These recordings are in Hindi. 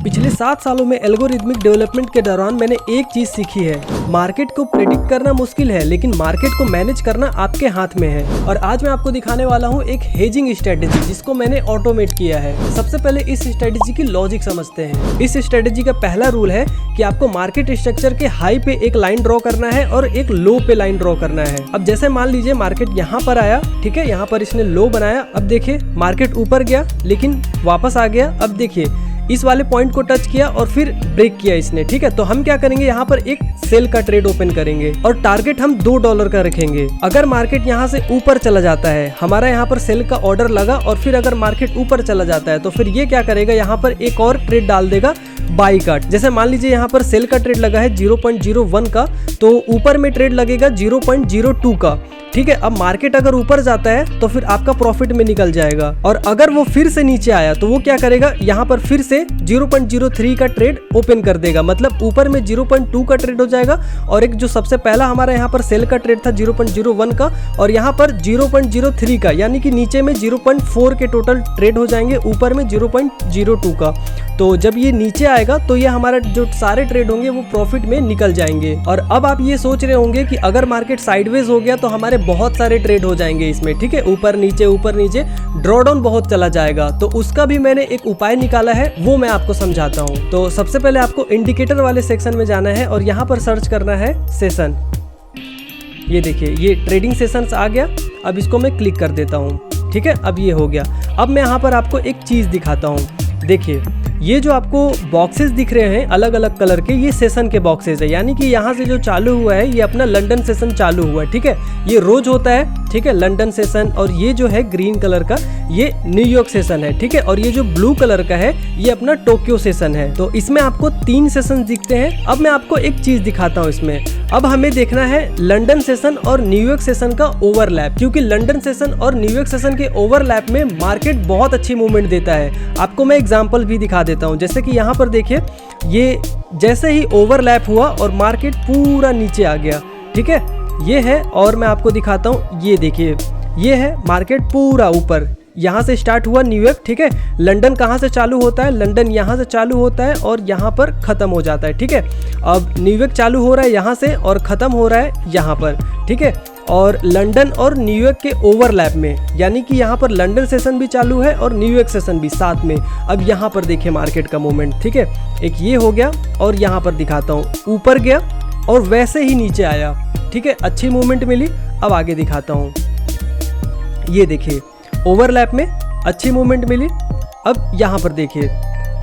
पिछले 7 सालों में एल्गोरिथमिक डेवलपमेंट के दौरान मैंने एक चीज सीखी है, मार्केट को प्रेडिक्ट करना मुश्किल है लेकिन मार्केट को मैनेज करना आपके हाथ में है। और आज मैं आपको दिखाने वाला हूँ एक हेजिंग स्ट्रेटेजी जिसको मैंने ऑटोमेट किया है। सबसे पहले इस स्ट्रेटेजी की लॉजिक समझते हैं। इस स्ट्रेटेजी का पहला रूल है कि आपको मार्केट स्ट्रक्चर के हाई पे एक लाइन ड्रॉ करना है और एक लो पे लाइन ड्रॉ करना है। अब जैसे मान लीजिए मार्केट यहाँ पर आया, ठीक है, यहाँ पर इसने लो बनाया। अब देखिए मार्केट ऊपर गया लेकिन वापस आ गया। अब देखिए इस वाले पॉइंट को टच किया और फिर ब्रेक किया इसने, ठीक है। तो हम क्या करेंगे, यहाँ पर एक सेल का ट्रेड ओपन करेंगे और टारगेट हम $2 का रखेंगे। अगर मार्केट यहाँ से ऊपर चला जाता है, हमारा यहाँ पर सेल का ऑर्डर लगा और फिर अगर मार्केट ऊपर चला जाता है तो फिर ये क्या करेगा, यहाँ पर एक और ट्रेड डाल देगा बाई का। जैसे मान लीजिए यहाँ पर सेल का ट्रेड लगा है 0.01 का, तो ऊपर में ट्रेड लगेगा 0.02 का, ठीक है। अब मार्केट अगर ऊपर जाता है तो फिर आपका प्रॉफिट में निकल जाएगा और अगर वो फिर से नीचे आया तो वो क्या करेगा, यहाँ पर फिर से 0.03 का ट्रेड ओपन कर देगा। मतलब ऊपर में 0.2 का ट्रेड हो जाएगा और एक जो सबसे पहला हमारा यहाँ पर सेल का ट्रेड था 0.01 का और यहाँ पर 0.03 का, यानी कि नीचे में 0.4 के टोटल ट्रेड हो जाएंगे, ऊपर में 0.02 का। तो जब ये नीचे आएगा तो ये हमारा जो सारे ट्रेड होंगे वो प्रॉफिट में निकल जाएंगे। और अब आप ये सोच रहे होंगे कि अगर मार्केट साइडवेज हो गया तो हमारे बहुत सारे ट्रेड हो जाएंगे इसमें, ठीक है, ऊपर नीचे ड्रॉडाउन बहुत चला जाएगा। तो उसका भी मैंने एक उपाय निकाला है, वो मैं आपको समझाता हूँ। तो सबसे पहले आपको इंडिकेटर वाले सेक्शन में जाना है और यहाँ पर सर्च करना है सेशन। ये देखिए ये ट्रेडिंग सेशंस आ गया। अब इसको मैं क्लिक कर देता हूँ, ठीक है। अब ये हो गया। अब मैं यहाँ पर आपको एक चीज दिखाता हूँ। देखिए ये जो आपको बॉक्सेस दिख रहे हैं अलग अलग कलर के, ये सेशन के बॉक्सेस है, यानी कि यहाँ से जो चालू हुआ है ये अपना लंदन सेशन चालू हुआ है, ठीक है। ये रोज होता है, ठीक है, लंदन सेशन। और ये जो है ग्रीन कलर का ये न्यूयॉर्क सेशन है, ठीक है। और ये जो ब्लू कलर का है ये अपना टोक्यो सेशन है। तो इसमें आपको 3 सेशन दिखते हैं। अब मैं आपको एक चीज दिखाता हूँ इसमें। अब हमें देखना है लंदन सेशन और न्यूयॉर्क सेशन का ओवरलैप, क्योंकि लंदन सेशन और न्यूयॉर्क सेशन के ओवरलैप में मार्केट बहुत अच्छी मूवमेंट देता है। आपको मैं एग्जांपल भी दिखा देता हूँ। जैसे कि यहाँ पर देखिए ये जैसे ही ओवरलैप हुआ और मार्केट पूरा नीचे आ गया, ठीक है, ये है। और मैं आपको दिखाता हूँ, ये देखिए ये है मार्केट पूरा ऊपर, यहाँ से स्टार्ट हुआ न्यूयॉर्क, ठीक है। लंदन कहाँ से चालू होता है, लंदन यहाँ से चालू होता है और यहाँ पर ख़त्म हो जाता है, ठीक है। अब न्यूयॉर्क चालू हो रहा है यहाँ से और ख़त्म हो रहा है यहाँ पर, ठीक है। और लंदन और न्यूयॉर्क के ओवरलैप में, यानी कि यहाँ पर लंदन सेशन भी चालू है और न्यूयॉर्क सेशन भी साथ में। अब यहाँ पर देखिए मार्केट का मूवमेंट, ठीक है। एक ये हो गया और यहाँ पर दिखाता हूँ, ऊपर गया और वैसे ही नीचे आया, ठीक है, अच्छी मूवमेंट मिली। अब आगे दिखाता हूँ, ये देखिए ओवरलैप में अच्छी मूवमेंट मिली। अब यहाँ पर देखिए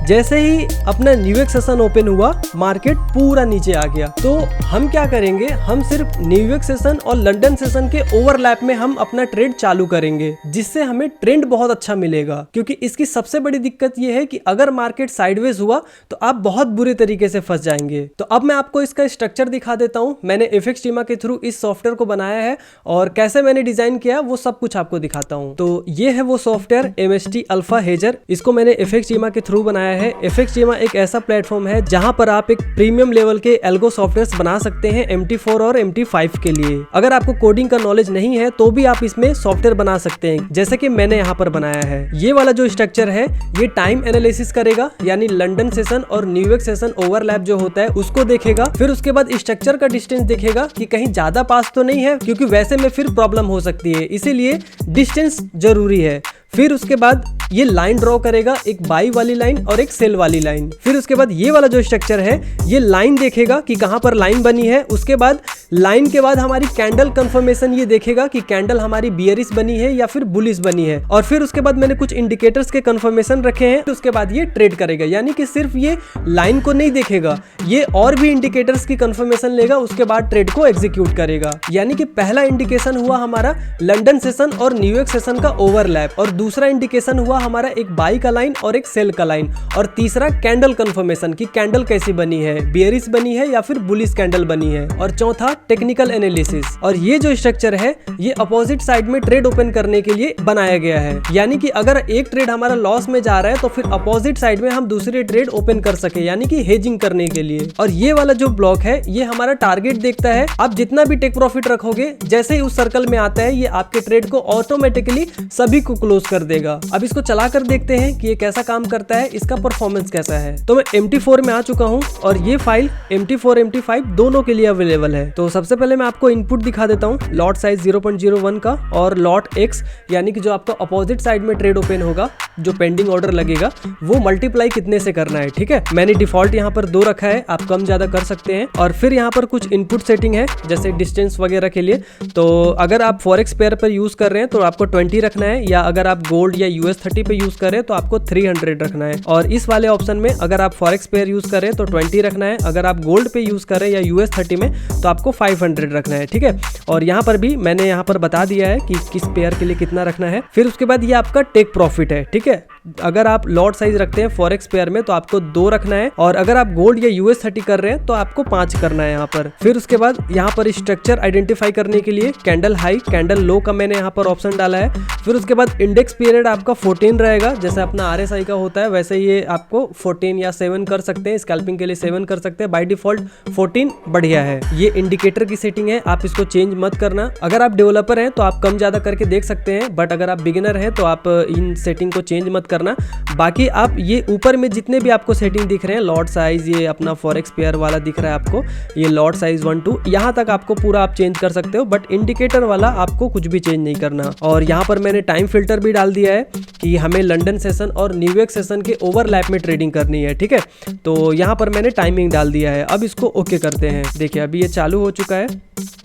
जैसे ही अपना न्यूयॉर्क सेशन ओपन हुआ मार्केट पूरा नीचे आ गया। तो हम क्या करेंगे, हम सिर्फ न्यूयॉर्क सेशन और लंदन सेशन के ओवरलैप में हम अपना ट्रेड चालू करेंगे, जिससे हमें ट्रेंड बहुत अच्छा मिलेगा। क्योंकि इसकी सबसे बड़ी दिक्कत ये है कि अगर मार्केट साइडवेज हुआ तो आप बहुत बुरे तरीके से फंस जाएंगे। तो अब मैं आपको इसका स्ट्रक्चर दिखा देता हूँ। मैंने FXDMA के थ्रू इस सॉफ्टवेयर को बनाया है और कैसे मैंने डिजाइन किया वो सब कुछ आपको दिखाता हूँ। तो ये है वो सॉफ्टवेयर MST अल्फा हेजर। इसको मैंने FXDMA के थ्रू बनाया है। FXDMA एक ऐसा प्लेटफॉर्म है जहां पर आप एक प्रीमियम लेवल के एल्गो सॉफ्टवेयर्स बना सकते हैं MT4 और MT5 के लिए। अगर आपको कोडिंग का नॉलेज नहीं है तो भी आप इसमें सॉफ्टवेयर बना सकते हैं, जैसे कि मैंने यहाँ पर बनाया है। ये वाला जो स्ट्रक्चर है ये टाइम एनालिसिस करेगा, यानी लंदन सेशन और न्यूयॉर्क सेशन ओवरलैप जो होता है उसको देखेगा। फिर उसके बाद स्ट्रक्चर का डिस्टेंस देखेगा कि कहीं ज्यादा पास तो नहीं है, क्योंकि वैसे में फिर प्रॉब्लम हो सकती है, इसीलिए डिस्टेंस जरूरी है। फिर उसके बाद ये लाइन ड्रॉ करेगा, एक बाई वाली लाइन और एक सेल वाली लाइन। फिर उसके बाद ये वाला जो स्ट्रक्चर है ये लाइन देखेगा कि कहाँ पर लाइन बनी है। उसके बाद लाइन के बाद हमारी कैंडल कंफर्मेशन ये देखेगा कि कैंडल हमारी बियरिश बनी है या फिर बुलिश बनी है। और फिर उसके बाद मैंने कुछ इंडिकेटर्स के कंफर्मेशन रखे हैं। उसके बाद ये ट्रेड करेगा, यानी कि सिर्फ ये लाइन को नहीं देखेगा, ये और भी इंडिकेटर्स की कंफर्मेशन लेगा, उसके बाद ट्रेड को एग्जीक्यूट करेगा। यानी कि पहला इंडिकेशन हुआ हमारा लंदन सेशन और न्यूयॉर्क सेशन का ओवरलैप, और दूसरा इंडिकेशन हुआ हमारा एक बाई का लाइन और एक सेल का लाइन, और तीसरा कैंडल कंफर्मेशन की कैंडल कैसी बनी है, बियरिश बनी है या फिर बुलिश कैंडल बनी है, और चौथा टेक्निकल एनालिसिस। और ये जो स्ट्रक्चर है ये अपोजिट साइड में ट्रेड ओपन करने के लिए बनाया गया है, यानी कि अगर एक ट्रेड हमारा लॉस में जा रहा है तो फिर अपोजिट साइड में हम दूसरे ट्रेड ओपन कर सके, यानी कि हेजिंग करने के लिए। और ये वाला जो ब्लॉक है ये हमारा टारगेट देखता है। आप जितना भी टेक प्रॉफिट रखोगे जैसे ही उस सर्कल में आता है ये आपके ट्रेड को ऑटोमेटिकली सभी को क्लोज कर देगा। अब इसको चला कर देखते हैं कि ये कैसा काम करता है, इसका परफॉर्मेंस कैसा है। तो मैं MT4 में आ चुका हूँ और ये फाइल MT4 MT5 दोनों के लिए अवेलेबल है। तो सबसे पहले मैं आपको इनपुट दिखा देता हूँ लॉट साइज 0.01 का और लॉट X यानी कि जो आपका अपोजिट साइड में ट्रेड ओपन होगा, जो पेंडिंग ऑर्डर लगेगा, वो मल्टीप्लाई कितने से करना है। ठीक है, मैंने डिफॉल्ट यहाँ पर 2 रखा है, आप कम ज्यादा कर सकते हैं। और फिर यहाँ पर कुछ इनपुट सेटिंग है जैसे डिस्टेंस वगैरह के लिए। तो अगर आप फॉरेक्स पेयर पर यूज कर रहे हैं तो आपको 20 रखना है, या अगर आप गोल्ड या US30 पे यूज कर रहे हैं तो आपको 300 रखना है। और इस वाले ऑप्शन में अगर आप फॉरेक्स पेयर यूज कर रहे हैं तो 20 रखना है, अगर आप गोल्ड पे यूज कर रहे हैं या US30 में तो आपको 500 रखना है। ठीक है, और यहाँ पर भी मैंने यहाँ पर बता दिया है कि किस पेयर के लिए कितना रखना है। फिर उसके बाद ये आपका टेक प्रॉफिट है। ठीक है, अगर आप लॉट साइज रखते हैं फॉरेक्स पेयर में तो आपको 2 रखना है, और अगर आप गोल्ड या US30 कर रहे हैं तो आपको 5 करना है यहाँ पर। फिर उसके बाद यहाँ पर स्ट्रक्चर आइडेंटिफाई करने के लिए कैंडल हाई कैंडल लो का मैंने यहाँ पर ऑप्शन डाला है। फिर उसके बाद इंडेक्स पीरियड आपका 14 रहेगा, जैसे अपना RSI का होता है वैसे ये आपको 14 या 7 कर सकते हैं, स्कैल्पिंग के लिए 7 कर सकते हैं। बाय डिफॉल्ट 14 बढ़िया है। ये इंडिकेटर की सेटिंग है, आप इसको चेंज मत करना। अगर आप डेवलपर हैं तो आप कम ज्यादा करके देख सकते हैं, बट अगर आप बिगिनर हैं तो आप इन सेटिंग को चेंज मत करना। बाकी आप ये ऊपर में जितने भी आपको सेटिंग दिख रहे हैं, लॉट साइज, ये अपना फॉरेक्स पेयर वाला दिख रहा है आपको, ये लॉट साइज 1 2 यहाँ तक आपको पूरा आप चेंज कर सकते हो, बट इंडिकेटर वाला आपको कुछ भी चेंज नहीं करना। और यहाँ पर मैंने टाइम फिल्टर भी डाल दिया है कि हमें लंदन सेशन और न्यूयॉर्क सेशन के ओवरलैप में ट्रेडिंग करनी है। ठीक है, तो यहाँ पर मैंने टाइमिंग डाल दिया है। अब इसको ओके करते हैं। देखिए अभी ये चालू हो चुका है।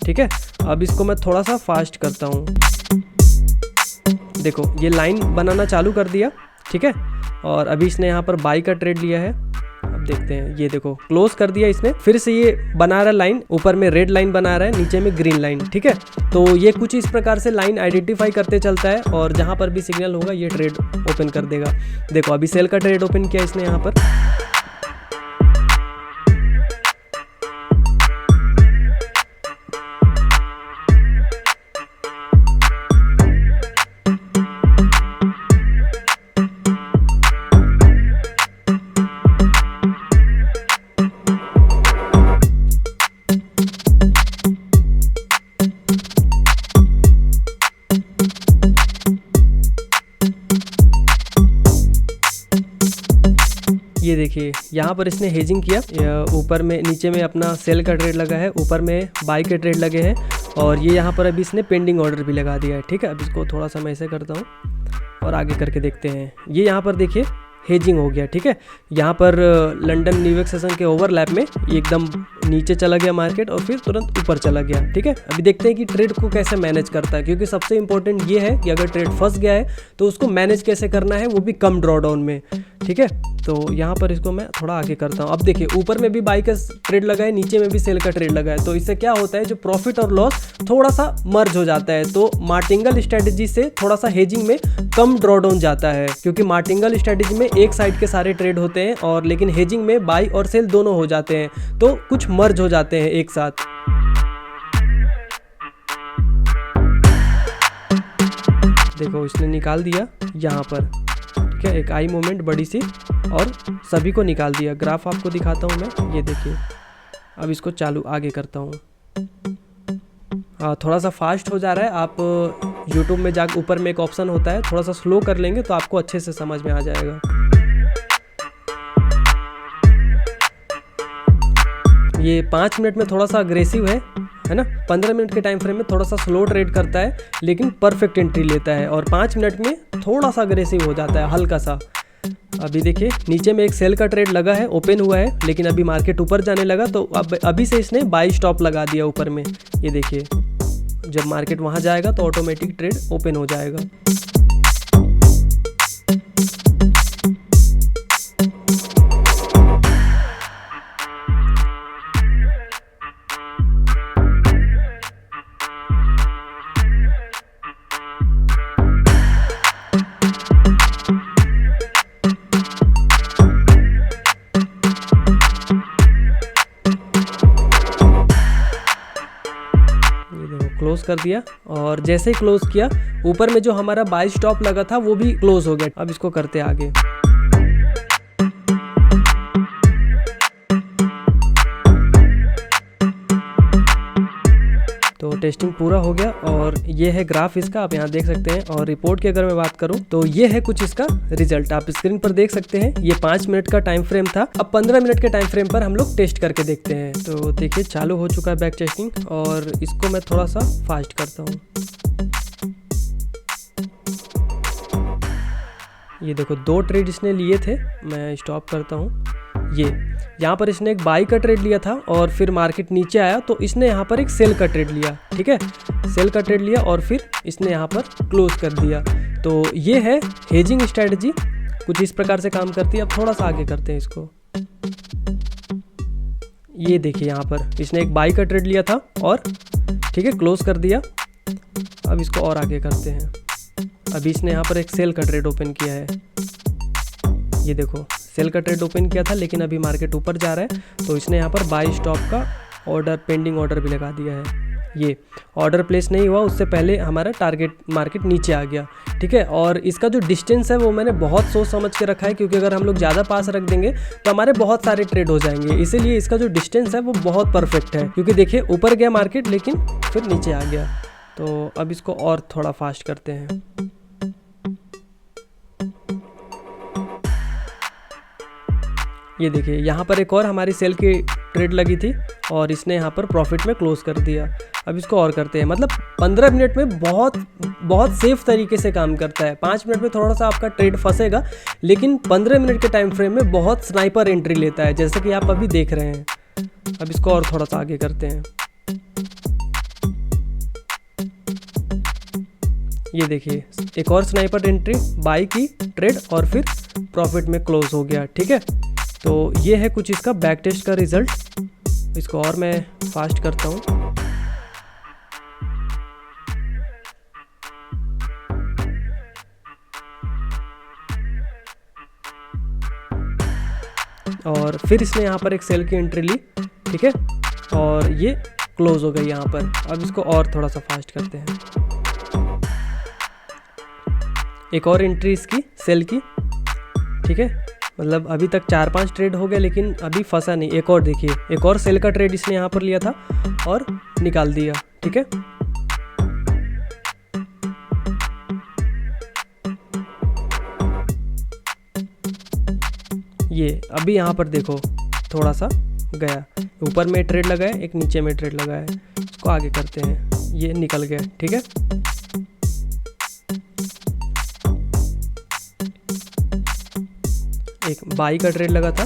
ठीक है, अब इसको मैं थोड़ा सा फास्ट करता हूँ। देखो ये लाइन बनाना चालू कर दिया। ठीक है, और अभी इसने यहाँ पर बाई का ट्रेड लिया है। अब देखते हैं, ये देखो क्लोज कर दिया इसने। फिर से ये बना रहा है लाइन, ऊपर में रेड लाइन बना रहा है, नीचे में ग्रीन लाइन। ठीक है, तो ये कुछ इस प्रकार से लाइन आइडेंटिफाई करते चलता है, और जहाँ पर भी सिग्नल होगा ये ट्रेड ओपन कर देगा। देखो अभी सेल का ट्रेड ओपन किया इसने यहाँ पर। ये देखिए यहाँ पर इसने हेजिंग किया, ऊपर में नीचे में अपना सेल का ट्रेड लगा है, ऊपर में बाई के ट्रेड लगे हैं, और ये यहाँ पर अभी इसने पेंडिंग ऑर्डर भी लगा दिया है। ठीक है, अब इसको थोड़ा सा मैं ऐसे करता हूँ और आगे करके देखते हैं। ये यहाँ पर देखिए हेजिंग हो गया। ठीक है, यहाँ पर लंदन न्यूयॉर्क सेशन के ओवरलैप में एकदम नीचे चला गया मार्केट और फिर तुरंत ऊपर चला गया। ठीक है, अभी देखते हैं कि ट्रेड को कैसे मैनेज करता है, क्योंकि सबसे इंपॉर्टेंट ये है कि अगर ट्रेड फंस गया है तो उसको मैनेज कैसे करना है, वो भी कम ड्रॉडाउन में। ठीक है, तो यहाँ पर इसको मैं थोड़ा आगे करता हूँ। अब देखिए ऊपर में भी बाई का ट्रेड लगा है, नीचे में भी सेल का ट्रेड लगा है, तो इससे क्या होता है, जो प्रॉफिट और लॉस थोड़ा सा मर्ज हो जाता है। तो मार्टिंगल स्ट्रेटेजी से थोड़ा सा हेजिंग में कम ड्रॉडाउन जाता है, क्योंकि मार्टिंगल स्ट्रेटेजी में एक साइड के सारे ट्रेड होते हैं, और लेकिन हेजिंग में बाई और सेल दोनों हो जाते हैं, तो कुछ मर्ज हो जाते हैं एक साथ। देखो इसने निकाल दिया यहाँ पर। ठीक है, एक आई मूवमेंट बड़ी सी, और सभी को निकाल दिया। ग्राफ आपको दिखाता हूँ मैं, ये देखिए। अब इसको चालू आगे करता हूँ। थोड़ा सा फास्ट हो जा रहा है, आप YouTube में जाकर ऊपर में एक ऑप्शन होता है, थोड़ा सा स्लो कर लेंगे तो आपको अच्छे से समझ में आ जाएगा। ये 5 मिनट में थोड़ा सा अग्रेसिव है ना। 15 मिनट के टाइम फ्रेम में थोड़ा सा स्लो ट्रेड करता है, लेकिन परफेक्ट एंट्री लेता है, और 5 मिनट में थोड़ा सा अग्रेसिव हो जाता है हल्का सा। अभी देखिए नीचे में एक सेल का ट्रेड लगा है, ओपन हुआ है, लेकिन अभी मार्केट ऊपर जाने लगा तो अब अभी से इसने बाई स्टॉप लगा दिया ऊपर में। ये देखिए जब मार्केट वहाँ जाएगा तो ऑटोमेटिक ट्रेड ओपन हो जाएगा। क्लोज कर दिया, और जैसे ही क्लोज किया ऊपर में जो हमारा बाई स्टॉप लगा था वो भी क्लोज हो गया। अब इसको करते आगे। तो टेस्टिंग पूरा हो गया और ये है ग्राफ इसका, आप यहाँ देख सकते हैं। और रिपोर्ट की अगर मैं बात करूँ तो ये है कुछ इसका रिजल्ट, आप स्क्रीन पर देख सकते हैं। ये 5 मिनट का टाइम फ्रेम था, अब 15 मिनट के टाइम फ्रेम पर हम लोग टेस्ट करके देखते हैं। तो देखिए चालू हो चुका है बैक टेस्टिंग और इसको मैं थोड़ा सा फास्ट करता हूँ। ये देखो 2 ट्रेड इसने लिए थे, मैं स्टॉप करता हूँ। ये यहाँ पर इसने एक बाई का ट्रेड लिया था और फिर मार्केट नीचे आया तो इसने यहाँ पर एक सेल का ट्रेड लिया, ठीक है, सेल का ट्रेड लिया और फिर इसने यहाँ पर क्लोज कर दिया। तो ये है हेजिंग स्ट्रेटजी, कुछ इस प्रकार से काम करती है। अब थोड़ा सा आगे करते हैं इसको। ये देखिए यहाँ पर इसने एक बाई का ट्रेड लिया था और ठीक है क्लोज कर दिया। अब इसको और आगे करते हैं। अभी इसने यहाँ पर एक सेल का ट्रेड ओपन किया है, ये देखो सेल का ट्रेड ओपन किया था लेकिन अभी मार्केट ऊपर जा रहा है तो इसने यहाँ पर बाई स्टॉप का ऑर्डर, पेंडिंग ऑर्डर भी लगा दिया है। ये ऑर्डर प्लेस नहीं हुआ उससे पहले हमारा टारगेट मार्केट नीचे आ गया, ठीक है। और इसका जो डिस्टेंस है वो मैंने बहुत सोच समझ के रखा है, क्योंकि अगर हम लोग ज़्यादा पास रख देंगे तो हमारे बहुत सारे ट्रेड हो जाएंगे, इसीलिए इसका जो डिस्टेंस है वो बहुत परफेक्ट है। क्योंकि देखिए ऊपर गया मार्केट लेकिन फिर नीचे आ गया। तो अब इसको और थोड़ा फास्ट करते हैं। ये देखिए यहाँ पर एक और हमारी सेल की ट्रेड लगी थी और इसने यहाँ पर प्रॉफिट में क्लोज कर दिया। अब इसको और करते हैं, मतलब 15 मिनट में बहुत सेफ तरीके से काम करता है। 5 मिनट में थोड़ा सा आपका ट्रेड फंसेगा लेकिन 15 मिनट के टाइम फ्रेम में बहुत स्नाइपर एंट्री लेता है, जैसे कि आप अभी देख रहे हैं। अब इसको और थोड़ा सा आगे करते हैं। ये देखिए एक और स्नाइपर एंट्री, बाई की ट्रेड और फिर प्रॉफिट में क्लोज हो गया, ठीक है। तो ये है कुछ इसका बैक टेस्ट का रिजल्ट। इसको और मैं फास्ट करता हूँ। और फिर इसने यहाँ पर एक सेल की एंट्री ली, ठीक है, और ये क्लोज हो गई यहाँ पर। अब इसको और थोड़ा सा फास्ट करते हैं। एक और एंट्री इसकी सेल की, ठीक है, मतलब अभी तक 4-5 ट्रेड हो गए लेकिन अभी फंसा नहीं। एक और देखिए, एक और सेल का ट्रेड इसने यहाँ पर लिया था और निकाल दिया, ठीक है। ये अभी यहाँ पर देखो थोड़ा सा गया, ऊपर में ट्रेड लगा है, एक नीचे में ट्रेड लगा है। इसको आगे करते हैं, ये निकल गया, ठीक है। एक बाई का ट्रेड लगा था,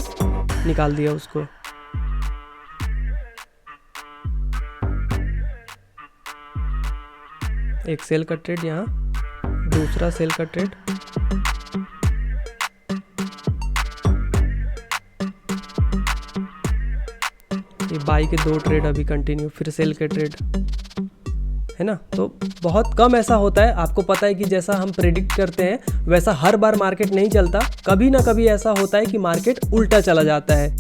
निकाल दिया उसको। एक सेल का ट्रेड यहाँ, दूसरा सेल का ट्रेड, ये बाई के 2 ट्रेड अभी कंटिन्यू, फिर सेल के ट्रेड, है ना। तो बहुत कम ऐसा होता है, आपको पता है कि जैसा हम प्रेडिक्ट करते हैं वैसा हर बार मार्केट नहीं चलता। कभी ना कभी ऐसा होता है कि मार्केट उल्टा चला जाता है।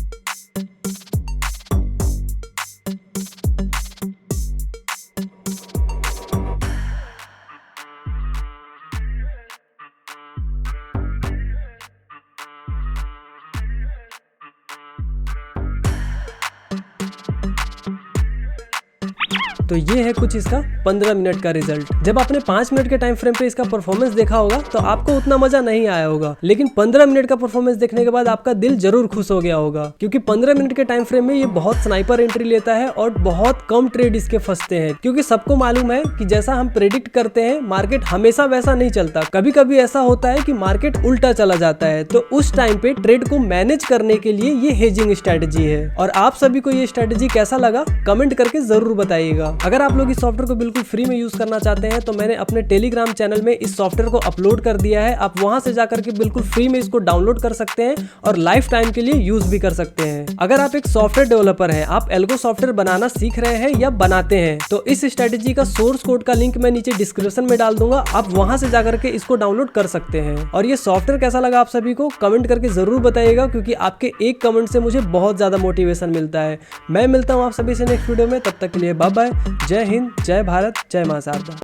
तो ये है कुछ इसका 15 मिनट का रिजल्ट। जब आपने 5 मिनट के टाइम फ्रेम पे इसका परफॉर्मेंस देखा होगा तो आपको उतना मजा नहीं आया होगा, लेकिन 15 मिनट का परफॉर्मेंस देखने के बाद आपका दिल जरूर खुश हो गया होगा, क्योंकि 15 मिनट के टाइम फ्रेम में ये बहुत स्नाइपर एंट्री लेता है और बहुत कम ट्रेड इसके फंसते हैं। क्योंकि सबको मालूम है कि जैसा हम प्रेडिक्ट करते हैं मार्केट हमेशा वैसा नहीं चलता, कभी कभी ऐसा होता है कि मार्केट उल्टा चला जाता है। तो उस टाइम पे ट्रेड को मैनेज करने के लिए ये हेजिंग स्ट्रेटजी है। और आप सभी को ये स्ट्रेटजी कैसा लगा कमेंट करके जरूर बताइएगा। अगर आप लोग इस सॉफ्टवेयर को बिल्कुल फ्री में यूज करना चाहते हैं तो मैंने अपने टेलीग्राम चैनल में इस सॉफ्टवेयर को अपलोड कर दिया है। आप वहां से जाकर के बिल्कुल फ्री में इसको डाउनलोड कर सकते हैं और लाइफ टाइम के लिए यूज भी कर सकते हैं। अगर आप एक सॉफ्टवेयर डेवलपर हैं, आप एल्गो सॉफ्टवेयर बनाना सीख रहे हैं या बनाते हैं, तो इस स्ट्रेटजी का सोर्स कोड का लिंक मैं नीचे डिस्क्रिप्शन में डाल दूंगा, आप वहां से जाकर के इसको डाउनलोड कर सकते हैं। और ये सॉफ्टवेयर कैसा लगा आप सभी को कमेंट करके जरूर बताइएगा, क्योंकि आपके एक कमेंट से मुझे बहुत ज्यादा मोटिवेशन मिलता है। मैं मिलता हूँ आप सभी से नेक्स्ट वीडियो में, तब तक के लिए बाय बाय। जय हिंद, जय भारत, जय मां शारदा।